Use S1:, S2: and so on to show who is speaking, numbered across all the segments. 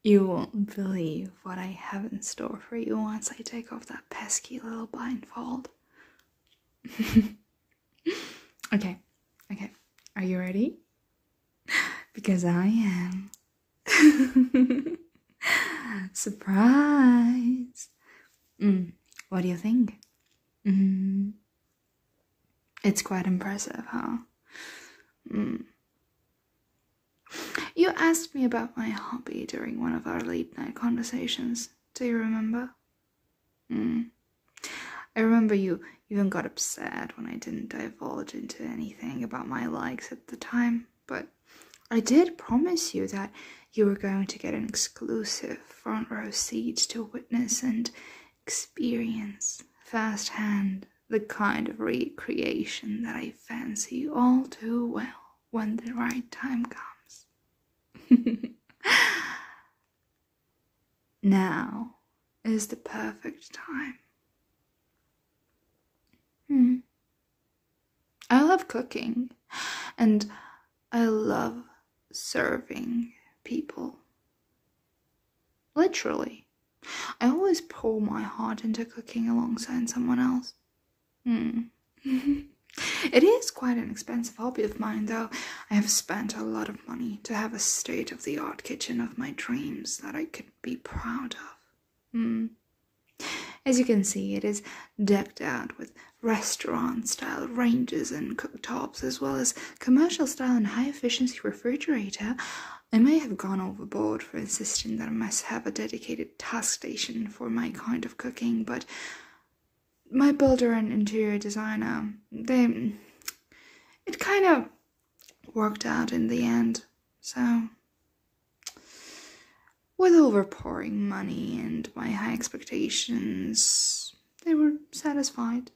S1: You won't believe what I have in store for you once I take off that pesky little blindfold. Okay. Are you ready? Because I am. Surprise! What do you think? It's quite impressive, huh? You asked me about my hobby during one of our late-night conversations. Do you remember? I remember you even got upset when I didn't divulge into anything about my likes at the time, but I did promise you that you were going to get an exclusive front row seat to witness and experience firsthand the kind of recreation that I fancy all too well when the right time comes. Now is the perfect time. I love cooking, and I love serving people. Literally. I always pour my heart into cooking alongside someone else. It is quite an expensive hobby of mine, though. I have spent a lot of money to have a state-of-the-art kitchen of my dreams that I could be proud of. As you can see, it is decked out with restaurant-style ranges and cooktops, as well as commercial-style and high-efficiency refrigerator. I may have gone overboard for insisting that I must have a dedicated task station for my kind of cooking, but my builder and interior designer, it kind of worked out in the end, so with overpouring money and my high expectations, they were satisfied.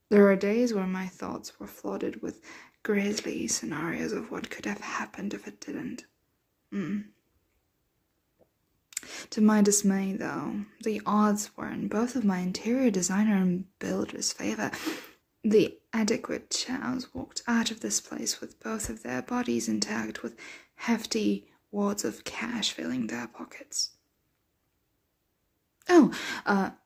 S1: There are days where my thoughts were flooded with grisly scenarios of what could have happened if it didn't. To my dismay, though, the odds were in both of my interior designer and builder's favor. The adequate chows walked out of this place with both of their bodies intact, with hefty wads of cash filling their pockets. Oh,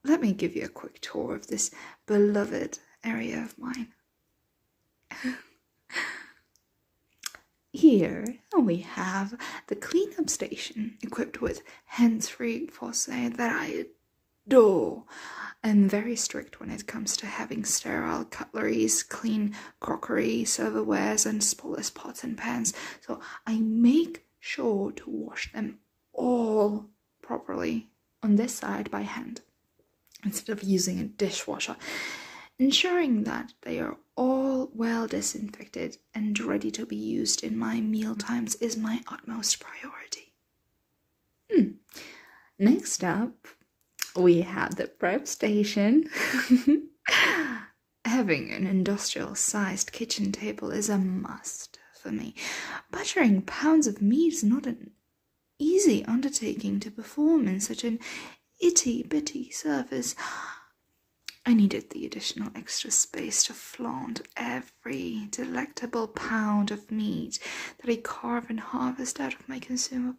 S1: let me give you a quick tour of this beloved area of mine. Here we have the cleanup station equipped with hands-free faucet that I adore. I'm very strict when it comes to having sterile cutleries, clean crockery, silverwares, and spotless pots and pans, so I make sure to wash them all properly on this side by hand instead of using a dishwasher, ensuring that they are all well disinfected and ready to be used in my meal times is my utmost priority. Next up, we have the prep station. Having an industrial-sized kitchen table is a must for me. Butchering pounds of meat is not an easy undertaking to perform in such an itty-bitty surface. I needed the additional extra space to flaunt every delectable pound of meat that I carve and harvest out of my consumables.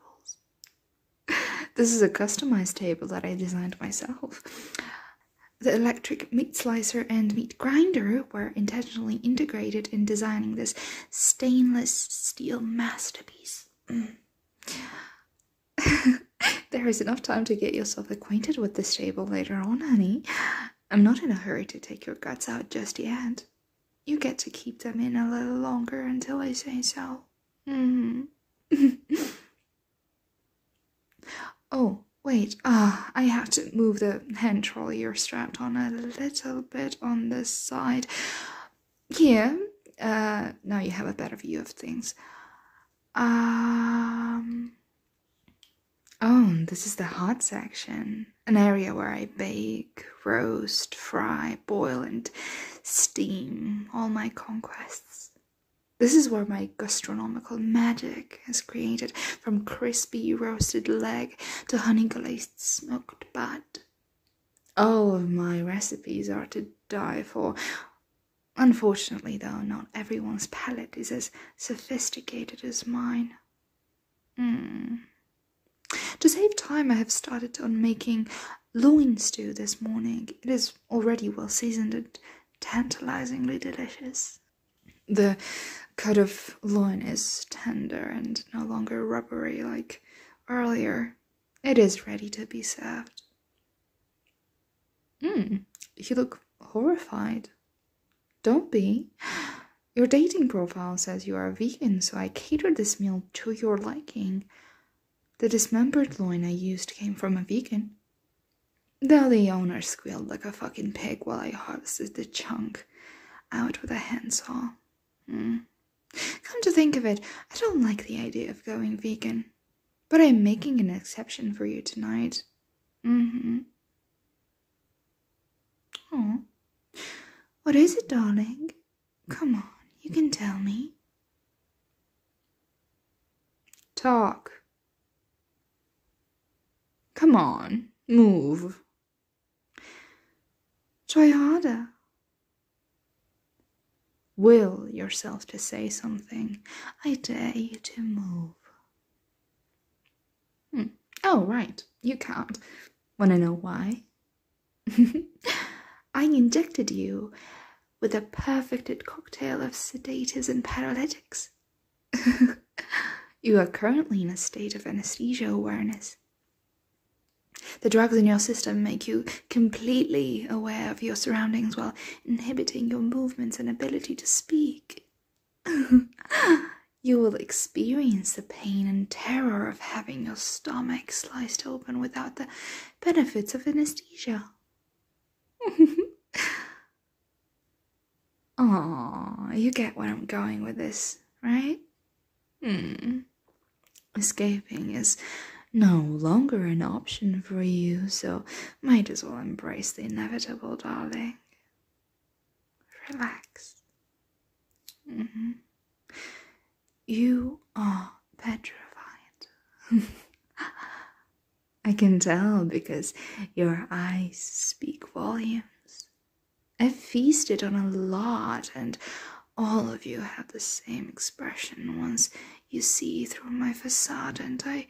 S1: This is a customized table that I designed myself. The electric meat slicer and meat grinder were intentionally integrated in designing this stainless steel masterpiece. There is enough time to get yourself acquainted with this table later on, honey. I'm not in a hurry to take your guts out just yet. You get to keep them in a little longer until I say so. Oh, wait, I have to move the hand trolley you're strapped on a little bit on this side. Here, now you have a better view of things. Oh, this is the hot section, an area where I bake, roast, fry, boil, and steam all my conquests. This is where my gastronomical magic is created, from crispy roasted leg to honey-glazed smoked butt. All of my recipes are to die for. Unfortunately, though, not everyone's palate is as sophisticated as mine. To save time, I have started on making loin stew this morning. It is already well seasoned and tantalizingly delicious. The cut of loin is tender and no longer rubbery like earlier. It is ready to be served. You look horrified. Don't be. Your dating profile says you are vegan, so I catered this meal to your liking. The dismembered loin I used came from a vegan, though the owner squealed like a fucking pig while I harvested the chunk out with a handsaw. Come to think of it, I don't like the idea of going vegan, but I'm making an exception for you tonight. Oh, what is it, darling? Come on, you can tell me. Talk. Come on, move. Try harder. Will yourself to say something. I dare you to move. Oh, right, you can't. Wanna know why? I injected you with a perfected cocktail of sedatives and paralytics. You are currently in a state of anesthesia awareness. The drugs in your system make you completely aware of your surroundings while inhibiting your movements and ability to speak. You will experience the pain and terror of having your stomach sliced open without the benefits of anesthesia. Aw, you get where I'm going with this, right? Escaping is no longer an option for you, so might as well embrace the inevitable, darling. Relax. You are petrified. I can tell because your eyes speak volumes. I've feasted on a lot, and all of you have the same expression once you see through my facade, and I...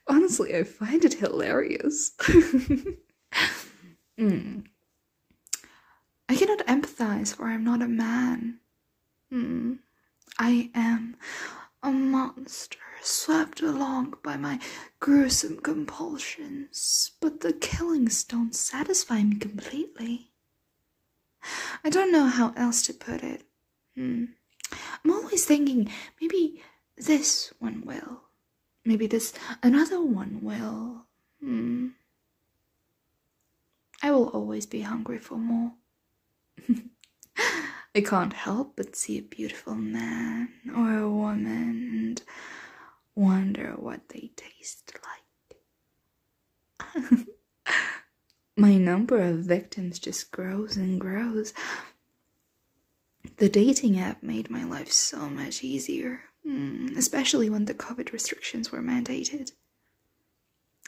S1: Honestly, I find it hilarious. I cannot empathize, for I am not a man. I am a monster, swept along by my gruesome compulsions, but the killings don't satisfy me completely. I don't know how else to put it. I'm always thinking, maybe this one will. Maybe this another one will. I will always be hungry for more. I can't help but see a beautiful man or a woman and wonder what they taste like. My number of victims just grows and grows. The dating app made my life so much easier, especially when the COVID restrictions were mandated.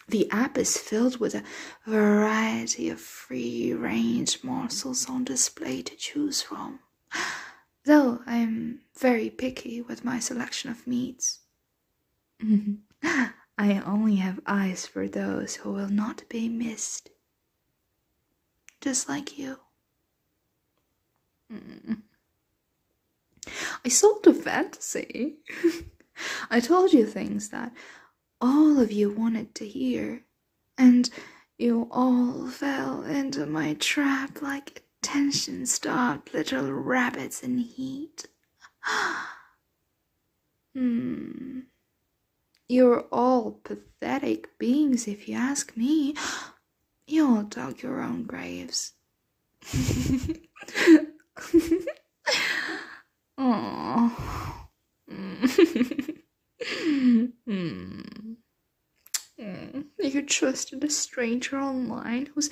S1: The app is filled with a variety of free-range morsels on display to choose from, though I'm very picky with my selection of meats. I only have eyes for those who will not be missed. Just like you. I sold a fantasy. I told you things that all of you wanted to hear, and you all fell into my trap like attention-starved little rabbits in heat. You're all pathetic beings if you ask me. You all dug your own graves. Aww. You trusted a stranger online whose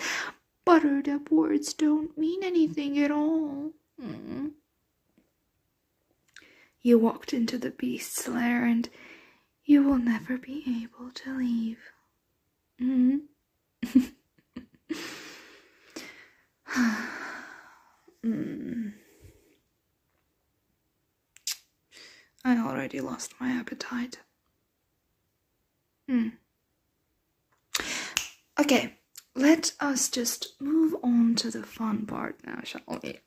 S1: buttered up words don't mean anything at all. You walked into the beast's lair and you will never be able to leave. I already lost my appetite. Okay, let us just move on to the fun part now, shall we?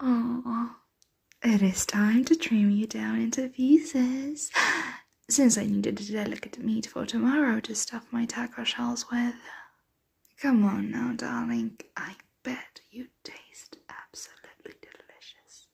S1: Oh, it is time to trim you down into pieces. Since I needed the delicate meat for tomorrow to stuff my taco shells with. Come on now, darling. I bet you taste absolutely delicious.